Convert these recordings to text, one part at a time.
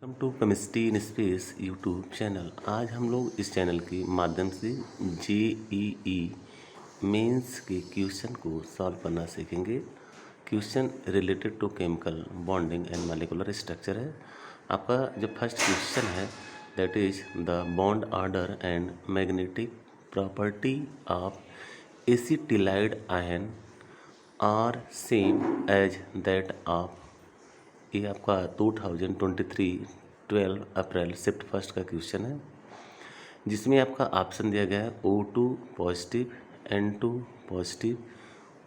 Welcome to Chemistry in Space YouTube channel. आज हम लोग इस चैनल के माध्यम से जेईई मेंस के क्वेश्चन को सॉल्व करना सीखेंगे। Question related to chemical bonding and molecular structure है। आपका जो फर्स्ट क्वेश्चन है that is the bond order and magnetic property of acetylide ion are same as that of. ये आपका 2023 12 अप्रैल शिफ्ट फर्स्ट का क्वेश्चन है, जिसमें आपका ऑप्शन दिया गया है O2 positive, N2 positive,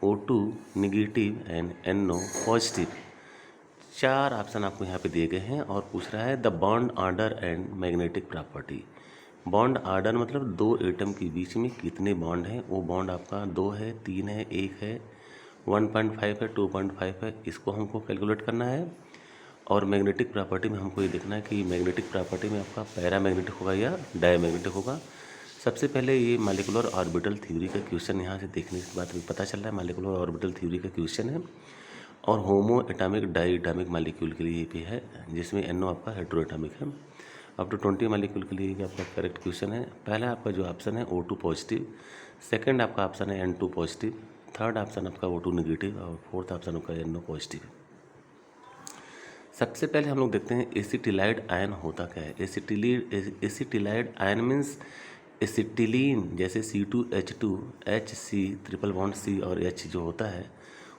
O2 negative and NO positive. चार ऑप्शन आपको यहाँ पे दिए गए हैं और पूछ रहा है the bond order and magnetic property. Bond order मतलब दो एटम के बीच में कितने बॉन्ड हैं। वो बॉन्ड आपका 2 है, 3 है, 1 है, 1.5 है, 2.5 है। इसको हमको कैलकुलेट करना है। और मैग्नेटिक प्रॉपर्टी में हमको ये देखना है कि मैग्नेटिक प्रॉपर्टी में आपका पैरामैग्नेटिक होगा या डायमैग्नेटिक होगा। सबसे पहले ये मॉलिक्यूलर ऑर्बिटल थ्योरी का क्वेश्चन यहाँ से देखने के बाद पता चल रहा है मॉलिक्यूलर ऑर्बिटल थ्योरी का क्वेश्चन है। और homoatomic diatomic molecule के लिए भी है, जिसमें NO आपका हेटेरो एटॉमिक है। अप टू 20 मॉलिक्यूल के लिए आपका करेक्ट क्वेश्चन है। पहला आपका जो ऑप्शन है O2 पॉजिटिव, सेकेंड आपका ऑप्शन है N2 पॉजिटिव, थर्ड ऑप्शन आपका O2 निगेटिव और फोर्थ ऑप्शन आपका NO पॉजिटिव। सबसे पहले हम लोग देखते हैं एसिटिलाइड आयन होता क्या है। एसिटिलाइड आयन मीन्स एसिटिलीन, जैसे C2H2 HC triple bond C और H जो होता है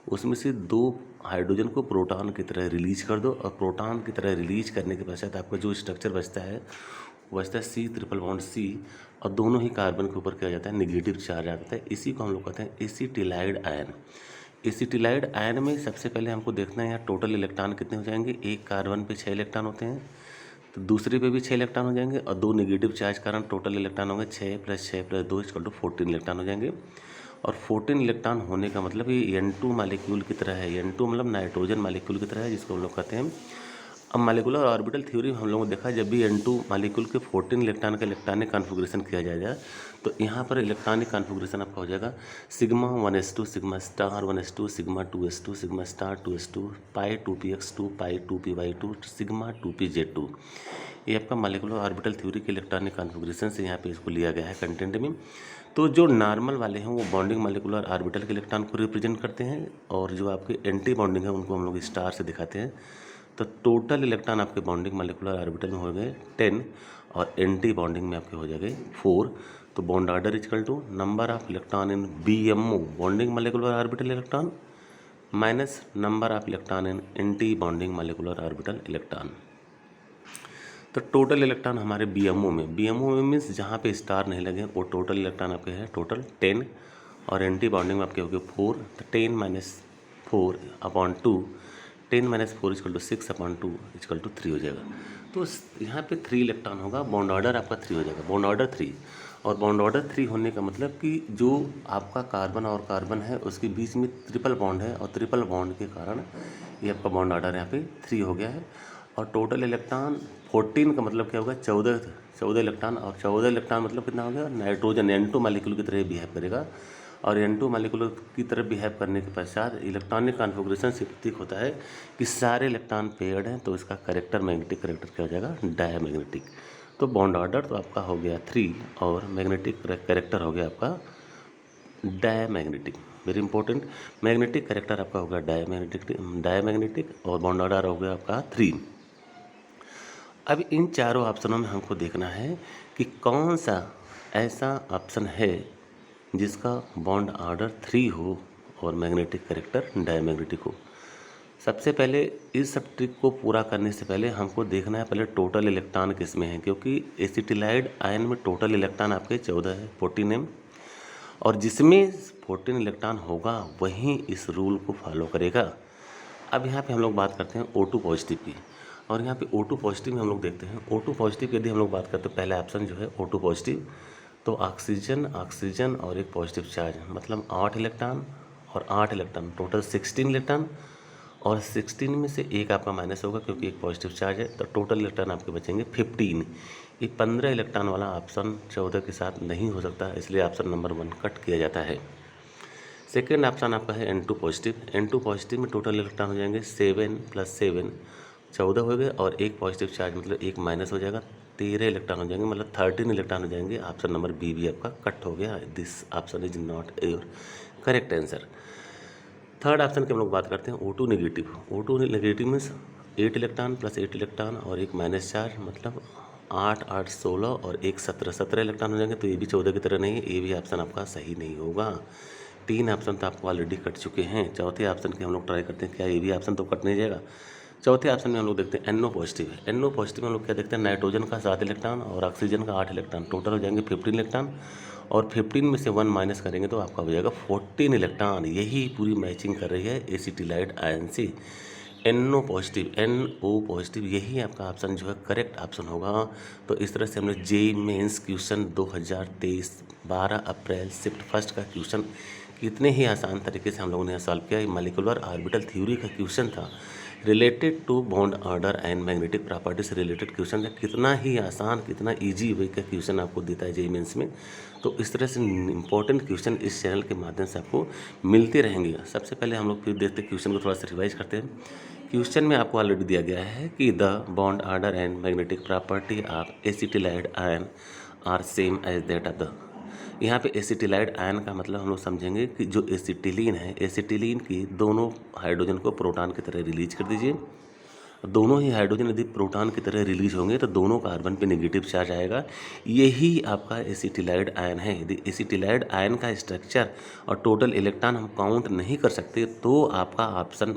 उसमें से दो हाइड्रोजन को प्रोटॉन की तरह रिलीज कर दो, और प्रोटॉन की तरह रिलीज करने के पश्चात आपका जो स्ट्रक्चर बचता है वो बचता है C ट्रिपल बॉन्ड C, और दोनों ही कार्बन के ऊपर क्या जाता है निगेटिव चार्ज आ जाता है। इसी को हम लोग कहते हैं एसिटिलाइड आयन। एसिटिलाइड आयन में सबसे पहले हमको देखना है यहाँ टोटल इलेक्ट्रॉन कितने हो जाएंगे। एक कार्बन पे 6 इलेक्ट्रॉन होते हैं, तो दूसरे पे भी 6 इलेक्ट्रॉन हो जाएंगे, और दो नेगेटिव चार्ज कारण टोटल इलेक्ट्रॉन होंगे 6 + 6 + 2 = 14 इलेक्ट्रॉन हो जाएंगे। और 14 इलेक्ट्रॉन होने का मतलब ये N2 मालिक्यूल की तरह है। N2 मतलब नाइट्रोजन मालिक्यूल की तरह है, जिसको हम लोग कहते हैं। अब मॉलिक्यूलर ऑर्बिटल थ्योरी में हम लोगों ने देखा जब भी N2 मालिक्यूल के 14 इलेक्ट्रॉन का इलेक्ट्रॉनिक कॉन्फ़िगरेशन किया जाएगा तो यहाँ पर इलेक्ट्रॉनिक कॉन्फ़िगरेशन आपका हो जाएगा sigma 1s2 sigma star 1s2 sigma 2s2 sigma star 2s2 पाई 2px2 पाई 2py2 सिग्मा 2pz2। ये आपका मॉलिक्यूलर ऑर्बिटल थ्योरी के इलेक्ट्रॉनिक कॉन्फ़िगरेशन से यहाँ पे इसको लिया गया है कंटेंट में। तो जो नॉर्मल वाले हैं वो बॉन्डिंग मॉलिक्यूलर ऑर्बिटल के इलेक्ट्रॉन को रिप्रेजेंट करते हैं, और जो आपके एंटी बॉन्डिंग है उनको हम लोग स्टार से दिखाते हैं। तो टोटल इलेक्ट्रॉन आपके बॉन्डिंग मॉलिक्यूलर ऑर्बिटल में हो गए 10, और एंटी बॉन्डिंग में आपके हो जाएंगे 4। तो bond order equal to number of electron in BMO bonding molecular orbital electron minus number of electron in antibonding molecular orbital electron. तो टोटल इलेक्ट्रॉन हमारे BMO में मीन्स जहाँ पे स्टार नहीं लगे वो टोटल इलेक्ट्रॉन आपके हैं टोटल 10, और एंटी बॉन्डिंग में आपके हो गए 4। तो 10 - 4 अपॉन 2, 10 - 4 = 6/2 = 3 हो जाएगा। तो यहाँ पे 3 इलेक्ट्रॉन होगा, बॉन्ड ऑर्डर आपका 3 हो जाएगा, बॉन्ड ऑर्डर 3। और बॉन्ड ऑर्डर 3 होने का मतलब कि जो आपका कार्बन और कार्बन है उसके बीच में ट्रिपल बॉन्ड है, और ट्रिपल बॉन्ड के कारण ये आपका बॉन्ड ऑर्डर यहाँ पे 3 हो गया है। और टोटल इलेक्ट्रॉन 14 का मतलब क्या होगा 14 इलेक्ट्रॉन, और 14 इलेक्ट्रॉन मतलब कितना हो गया नाइट्रोजन N2 मालिक्यूल की तरह बिहेव करेगा। और N2 मालिक्यूल की तरफ बिहेव करने के पश्चात इलेक्ट्रॉनिक कॉन्फ़िगरेशन से प्रतीक होता है कि सारे इलेक्ट्रॉन पेयर्ड हैं, तो इसका करेक्टर मैग्नेटिक करेक्टर क्या हो जाएगा डायमैग्नेटिक। तो बॉन्ड ऑर्डर तो आपका हो गया 3, और मैग्नेटिक करेक्टर हो गया आपका diamagnetic. Very important, magnetic character आपका होगा डायमैग्नेटिक और बॉन्ड ऑर्डर हो गया आपका 3। अब इन चारों ऑप्शनों में हमको देखना है कि कौन सा ऐसा ऑप्शन है जिसका बॉन्ड ऑर्डर 3 हो और मैग्नेटिक करेक्टर डायमैग्नेटिक हो। सबसे पहले इस सब ट्रिक को पूरा करने से पहले हमको देखना है पहले टोटल इलेक्ट्रॉन किस में है, क्योंकि एसिटिलाइड आयन में टोटल इलेक्ट्रॉन आपके 14 है 14m, और जिसमें 14 इलेक्ट्रॉन होगा वही इस रूल को फॉलो करेगा। अब यहाँ पे हम लोग बात करते हैं O2 पॉजिटिव की, और यहाँ पे O2 पॉजिटिव में हम लोग देखते हैं O2 पॉजिटिव यदि हम लोग बात करते हैं पहला ऑप्शन जो है O2 पॉजिटिव, तो ऑक्सीजन और एक पॉजिटिव चार्ज मतलब 8 इलेक्ट्रॉन और 8 इलेक्ट्रॉन टोटल 16 इलेक्ट्रॉन, और 16 में से एक आपका माइनस होगा क्योंकि एक पॉजिटिव चार्ज है, तो टोटल इलेक्ट्रॉन आपके बचेंगे 15। ये 15 इलेक्ट्रॉन वाला ऑप्शन 14 के साथ नहीं हो सकता, इसलिए ऑप्शन नंबर 1 कट किया जाता है। सेकेंड ऑप्शन आपका है N2 पॉजिटिव। N2 पॉजिटिव में टोटल इलेक्ट्रॉन हो जाएंगे 7 + 7 14 हो गए और एक पॉजिटिव चार्ज मतलब एक माइनस हो जाएगा, 13 इलेक्ट्रॉन हो जाएंगे, मतलब 13 इलेक्ट्रॉन हो जाएंगे। ऑप्शन नंबर बी भी आपका कट हो गया। This option is not your correct answer. Third option की हम लोग बात करते हैं O2 negative. O2 negative means 8 electron plus 8 electron और एक माइनस चार्ज, मतलब 8 8 16 और एक 17 इलेक्ट्रॉन हो जाएंगे। तो ये भी 14 की तरह नहीं है, ये भी ऑप्शन आपका सही नहीं होगा। 3 ऑप्शन तो आपको ऑलरेडी कट चुके हैं। चौथे ऑप्शन की हम लोग ट्राई करते हैं, क्या ये भी ऑप्शन तो कट नहीं जाएगा। चौथे ऑप्शन में हम लोग देखते हैं NO पॉजिटिव है। NO पॉजिटिव में हम लोग क्या देखते हैं, नाइट्रोजन का 7 इलेक्ट्रॉन और ऑक्सीजन का 8 इलेक्ट्रॉन, टोटल हो जाएंगे 15 इलेक्ट्रॉन, और 15 में से 1 माइनस करेंगे तो आपका हो जाएगा 14 इलेक्ट्रॉन। यही पूरी मैचिंग कर रही है एसिटिलाइड आयन से। NO पॉजिटिव, NO पॉजिटिव, यही आपका ऑप्शन जो है करेक्ट ऑप्शन होगा। तो इस तरह से हमने JEE mains question 2023 12 April shift first का क्वेश्चन कितने ही आसान तरीके से हम लोगों ने सॉल्व किया। मॉलिक्यूलर ऑर्बिटल थ्योरी का क्वेश्चन था, related to bond order and magnetic property से रिलेटेड क्वेश्चन है। कितना ही आसान, कितना इजी वे का क्वेश्चन आपको देता है जेईई मेंस में। तो इस तरह से इंपॉर्टेंट क्वेश्चन इस चैनल के माध्यम से आपको मिलते रहेंगे। सबसे पहले हम लोग फिर देखते हैं क्वेश्चन को, थोड़ा सा रिवाइज करते हैं। क्वेश्चन में आपको ऑलरेडी दिया गया है कि the bond order and magnetic property of acetylide ion are same as that of the. यहाँ पे एसिटिलाइड आयन का मतलब हम लोग समझेंगे कि जो एसिटिलीन है, एसिटिलीन की दोनों हाइड्रोजन को प्रोटॉन की तरह रिलीज कर दीजिए। दोनों ही हाइड्रोजन यदि प्रोटॉन की तरह रिलीज होंगे तो दोनों कार्बन पे नेगेटिव चार्ज आएगा। यही आपका एसिटिलाइड आयन है। यदि एसिटिलाइड आयन का स्ट्रक्चर और टोटल इलेक्ट्रॉन हम काउंट नहीं कर सकते तो आपका ऑप्शन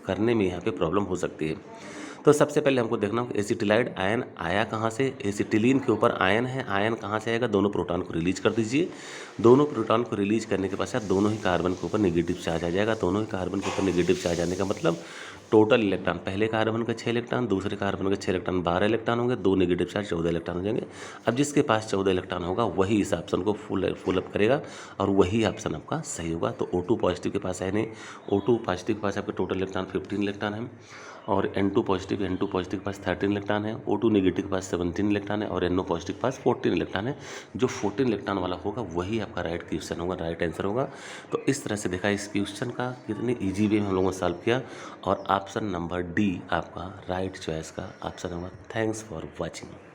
करने में यहाँ पे प्रॉब्लम हो सकती है। तो सबसे पहले हमको देखना होगा एसिटिलाइड आयन आया कहाँ से। एसिटिलीन के ऊपर आयन है, आयन कहाँ से आएगा, दोनों प्रोटॉन को रिलीज कर दीजिए। दोनों प्रोटॉन को रिलीज करने के पश्चात दोनों ही कार्बन के ऊपर नेगेटिव चार्ज आ जाएगा। दोनों ही कार्बन के ऊपर नेगेटिव चार्ज आने का मतलब टोटल इलेक्ट्रॉन, पहले कार्बन के 6 इलेक्ट्रॉन, दूसरे कार्बन के 6 इलेक्ट्रॉन, 12 इलेक्ट्रॉन होंगे, 2 नेगेटिव चार्ज 14 इलेक्ट्रॉन हो जाएंगे। अब जिसके पास 14 इलेक्ट्रॉन होगा वही इस ऑप्शन को फुल अप करेगा और वही ऑप्शन आपका सही होगा। तो O2 पॉजिटिव के पास है नहीं, O2 पॉजिटिव के पास आपके टोटल इलेक्ट्रॉन 15 इलेक्ट्रॉन है, और N2 पॉजिटिव के पास 13 इलेक्ट्रॉन है, O2 नेगेटिव के पास 17 इलेक्ट्रॉन है और NO पॉजिटिव के पास 14 इलेक्ट्रॉन है। जो 14 इलेक्ट्रॉन वाला होगा वही आपका राइट क्वेश्चन होगा, राइट आंसर होगा। तो इस तरह से देखा इस क्वेश्चन का कितने ईजी वे में हम लोगों ने सॉल्व किया और ऑप्शन नंबर डी आपका राइट चॉइस का ऑप्शन होगा। Thanks for watching.